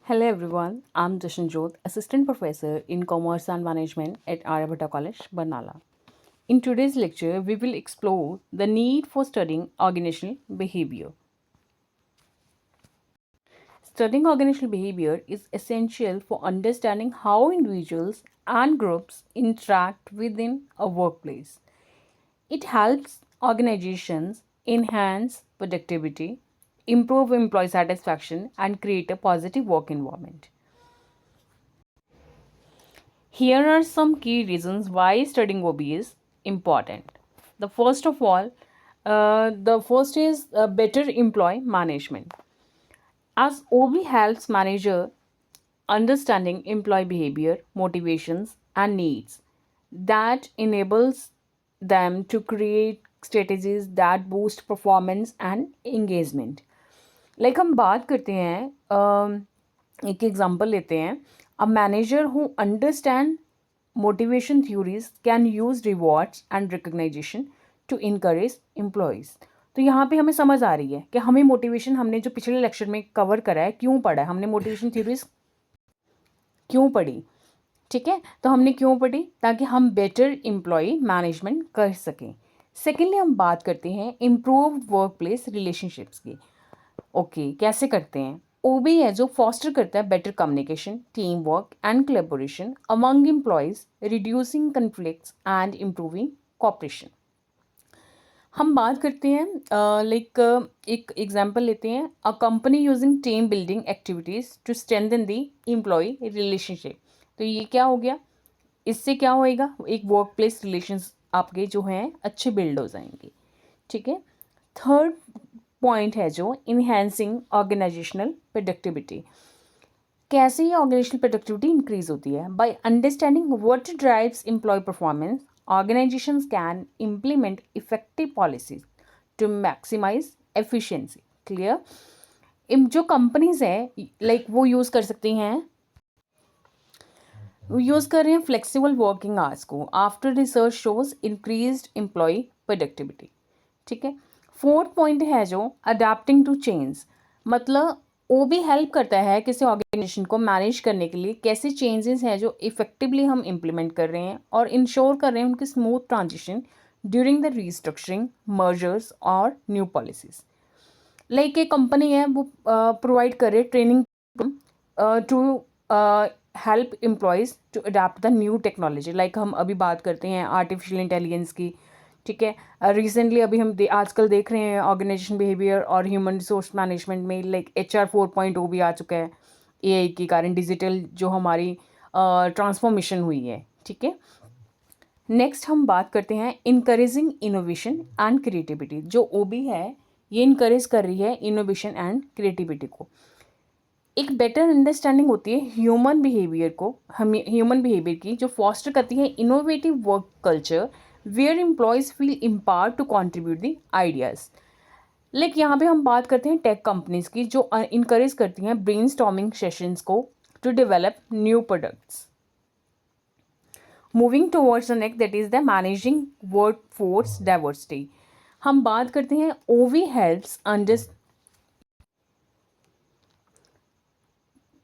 Hello everyone, I'm Jashanjot, Assistant Professor in Commerce and Management at Aryabhatta College, Barnala. In today's lecture, we will explore the need for studying organizational behavior. Studying organizational behavior is essential for understanding how individuals and groups interact within a workplace. It helps organizations enhance productivity, improve employee satisfaction, and create a positive work environment. Here are some key reasons why studying OB is important. The first of all, the first is better employee management. As OB helps manager understanding employee behavior, motivations, and needs, that enables them to create strategies that boost performance and engagement. Like हम बात करते हैं एक example लेते हैं a manager who understand motivation theories can use rewards and recognition to encourage employees. तो यहाँ पे हमें समझ आ रही है कि हमें मोटिवेशन हमने जो पिछले लेक्चर में कवर करा है क्यों पढ़ा है, हमने मोटिवेशन थ्योरीज क्यों पढ़ी. ठीक है, तो हमने क्यों पढ़ी ताकि हम बेटर एम्प्लॉय मैनेजमेंट कर सकें. सेकेंडली हम बात करते हैं इम्प्रूव वर्क प्लेस रिलेशनशिप्स की. ओके कैसे करते हैं. ओबी है जो फॉस्टर करता है better communication, team work and collaboration among employees, reducing conflicts and improving cooperation. हम बात करते हैं लाइक एक एग्जांपल लेते हैं a company using team building activities to strengthen the employee relationship. तो ये क्या हो गया, इससे क्या होएगा, एक वर्क प्लेस रिलेशंस आपके जो हैं अच्छे बिल्ड हो जाएंगे. ठीक है. थर्ड पॉइंट है जो इन्हेंसिंग ऑर्गेनाइजेशनल प्रोडक्टिविटी. कैसे ये ऑर्गेनाइजेशनल प्रोडक्टिविटी इंक्रीज होती है. By understanding what drives employee performance, organisations can implement effective policies to maximise efficiency. Clear. जो कंपनीज हैं लाइक वो यूज़ कर सकती हैं, यूज़ कर रहे हैं फ्लेक्सिबल वर्किंग आवर्स को. After research shows increased employee productivity. ठीक है. फोर्थ पॉइंट है जो अडेप्टिंग टू चेंज. मतलब वो भी हेल्प करता है किसी ऑर्गेनाइजेशन को मैनेज करने के लिए कैसे चेंजेस हैं जो इफेक्टिवली हम इम्प्लीमेंट कर रहे हैं और इंश्योर कर रहे हैं उनकी smooth transition during the restructuring, mergers और न्यू पॉलिसीज. लाइक एक कंपनी है वो प्रोवाइड करे training to help employees to adapt the new technology. Like हम अभी बात करते हैं आर्टिफिशियल इंटेलिजेंस की. ठीक है. रिसेंटली अभी हम आजकल देख रहे हैं ऑर्गेनाइजेशन बिहेवियर और ह्यूमन रिसोर्स मैनेजमेंट में लाइक HR 4.0 भी आ चुका है AI के कारण. डिजिटल जो हमारी ट्रांसफॉर्मेशन हुई है. ठीक है. नेक्स्ट हम बात करते हैं इनकरेजिंग इनोवेशन एंड क्रिएटिविटी. जो OB है ये इनकरेज कर रही है इनोवेशन एंड क्रिएटिविटी को. एक बेटर अंडरस्टैंडिंग होती है ह्यूमन बिहेवियर को, हमें ह्यूमन बिहेवियर की जो फॉस्टर करती है innovative work culture where employees feel empowered to contribute the ideas. Like यहाँ पे हम बात करते हैं टेक कंपनीज की जो इनकरेज करती हैं ब्रेनस्टॉर्मिंग सेशंस को to develop new products. Moving towards the next that is the managing work force diversity. हम बात करते हैं OV हेल्प्स अंडरस्टैंड.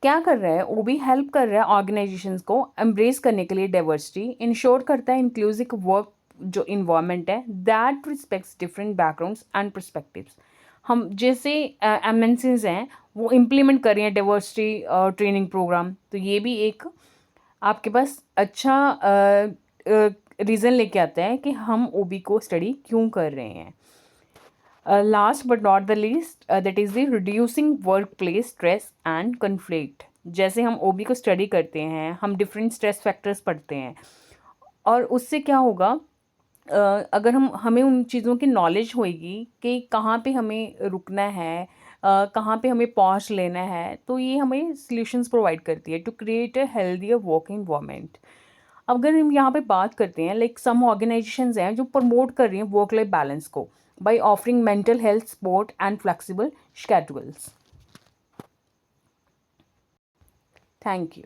क्या कर रहा है OB, हेल्प कर रहा है ऑर्गेनाइजेशंस को एम्ब्रेस करने के लिए डाइवर्सिटी, इंश्योर करता है इंक्लूसिव वर्क जो इन्वायरमेंट है that respects different backgrounds and perspectives. हम जैसे MNCs हैं वो इम्प्लीमेंट कर रही हैं डाइवर्सिटी ट्रेनिंग प्रोग्राम. तो ये भी एक आपके पास अच्छा रीज़न लेके आता है कि हम OB को स्टडी क्यों कर रहे हैं. Last but not the least that is the reducing work place stress and conflict. जैसे हम OB को स्टडी करते हैं हम डिफरेंट स्ट्रेस फैक्टर्स पढ़ते हैं और उससे क्या होगा अगर हमें उन चीज़ों की नॉलेज होएगी कि कहाँ पे हमें रुकना है, कहाँ पे हमें पॉज लेना है, तो ये हमें सॉल्यूशंस प्रोवाइड करती है to create a healthier work environment. अगर हम यहाँ पे बात करते हैं लाइक सम ऑर्गेनाइजेशंस हैं जो प्रमोट कर रही हैं वर्क लाइफ बैलेंस को by offering mental health support and flexible schedules. Thank you.